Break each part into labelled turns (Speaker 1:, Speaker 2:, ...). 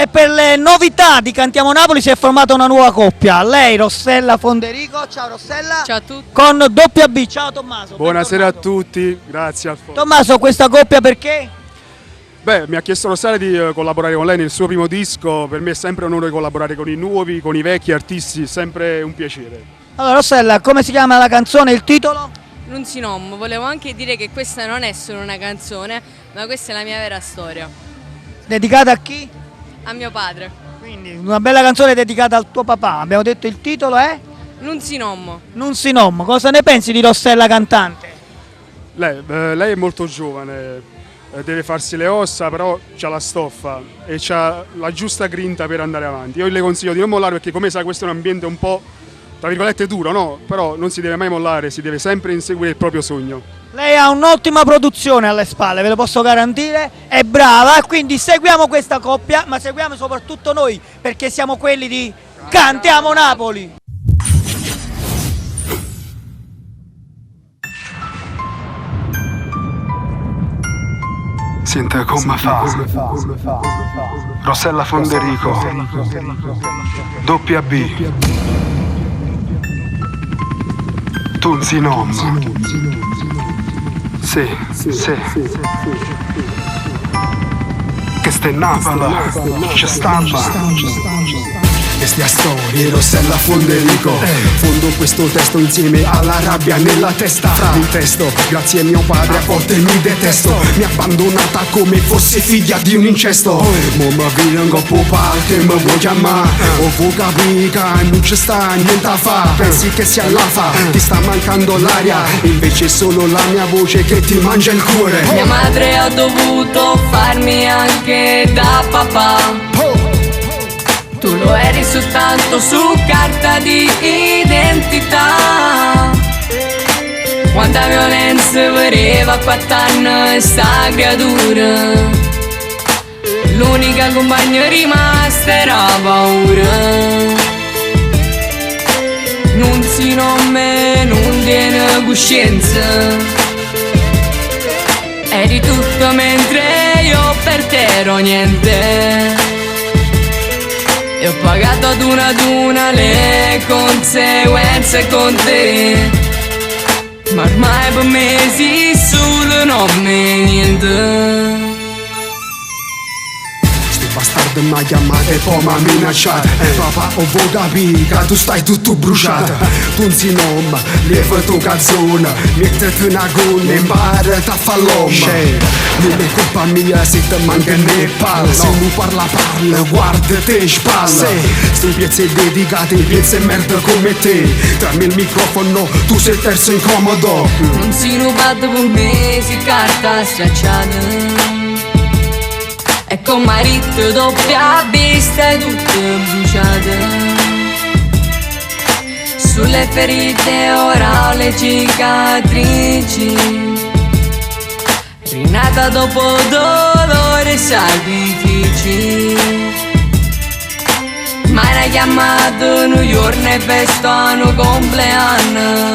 Speaker 1: E per le novità di Cantiamo Napoli si è formata una nuova coppia. Lei, Rossella Fonderico, ciao Rossella.
Speaker 2: Ciao a tutti.
Speaker 1: Con doppia B, ciao Tommaso.
Speaker 3: Buonasera a
Speaker 1: bentornato.
Speaker 3: tutti, grazie Alfonso.
Speaker 1: Tommaso, questa coppia perché?
Speaker 3: Beh, mi ha chiesto Rossella di collaborare con lei nel suo primo disco, per me è sempre un onore collaborare con i nuovi, con i vecchi artisti, sempre un piacere.
Speaker 1: Allora Rossella, come si chiama la canzone, il titolo?
Speaker 2: Non si nom, volevo anche dire che questa non è solo una canzone, ma questa è la mia vera storia.
Speaker 1: Dedicata a chi?
Speaker 2: A mio padre.
Speaker 1: Quindi una bella canzone dedicata al tuo papà. Abbiamo detto il titolo è?
Speaker 2: Non si nom.
Speaker 1: Non si nom. Cosa ne pensi di Rossella cantante?
Speaker 3: Lei è molto giovane, deve farsi le ossa, però c'ha la stoffa e c'ha la giusta grinta per andare avanti. Io le consiglio di non mollare perché, come sai, questo è un ambiente un po', tra virgolette, duro, no? Però non si deve mai mollare, si deve sempre inseguire il proprio sogno.
Speaker 1: Lei ha un'ottima produzione alle spalle, ve lo posso garantire, è brava, quindi seguiamo questa coppia, ma seguiamo soprattutto noi, perché siamo quelli di Cantiamo Napoli!
Speaker 4: Senta come fa. Rossella Fonderico, doppia B, Tunzi Nom. Sì. Che ste Napoli, ci stava.
Speaker 5: Questa storia, Rossella Fonderico. Fondo questo testo insieme alla rabbia nella testa. Il testo, grazie a mio padre, a volte mi detesto. Mi ha abbandonata come fosse figlia di un incesto. Mo mi vengo popà che mi vuoi chiamare. O vuoi capire che non ci sta niente a fa. Pensi che sia l'afa, ti sta mancando l'aria. Invece è solo la mia voce che ti mangia il cuore.
Speaker 2: Mia madre ha dovuto farmi anche da papà. Tu lo eri soltanto su carta di identità. Quanta violenza voleva 4 anni sta creatura. L'unica compagna rimasta era paura. Non si nome, non tiene coscienza. Eri tutto mentre io per te ero niente. E ho pagato ad una le conseguenze con te. Ma ormai per mesi solo non mi niente.
Speaker 5: Bastardo mi ha chiamato e poi mi ha minacciato. Papà, ho vuoi capire che tu stai tutto bruciato. Tu non si nome, leva tua canzone, mettiti una gonna e impara a fare l'uomo. Non è colpa mia se ti manca né palla. Se non parla, guarda te spalle. Sti piezzi dedicati, piezzi merda come te. Trammi il microfono, tu sei terzo incomodo.
Speaker 2: Non si rubato per mesi, carta stracciata. E con marito doppia B stai tutta bruciata. Sulle ferite ora ho le cicatrici. Rinata dopo dolore e sacrifici. Ma l'hai chiamato New York e festono compleanno.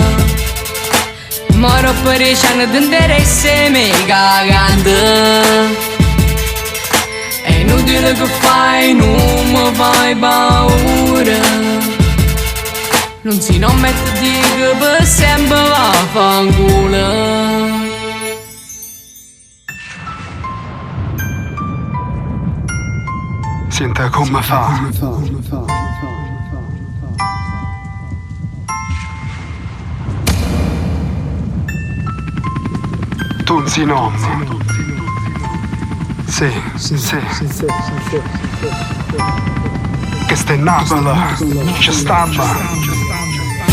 Speaker 2: Moro per i ciani di interesse mi cagando. È inutile che fai, non mi fai paura. Non si non mette di che per sempre va a fanculo.
Speaker 4: Senta come fa. Tunzi Nom. Sì. Che ste Napoli, ci stava.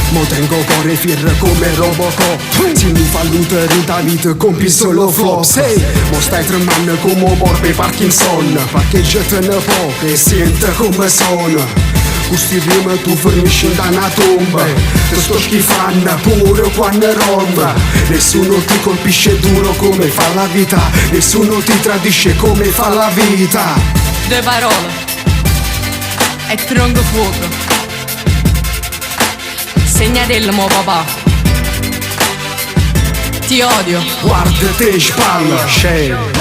Speaker 5: Mo tengo cuore fier come Robocop. Se mi fa l'uterita vita compi solo flop. Sei, mo stai tremando come morbe Parkinson. Parcheggiati un po' e senti come sono. Questi rime tu fornisci da una tomba. Ti sto schifando pure quando romba. Nessuno ti colpisce duro come fa la vita. Nessuno ti tradisce come fa la vita.
Speaker 2: 2 parole e tronco fuoco. Segnatello mo papà. Ti odio.
Speaker 5: Guarda te spalla, scemo.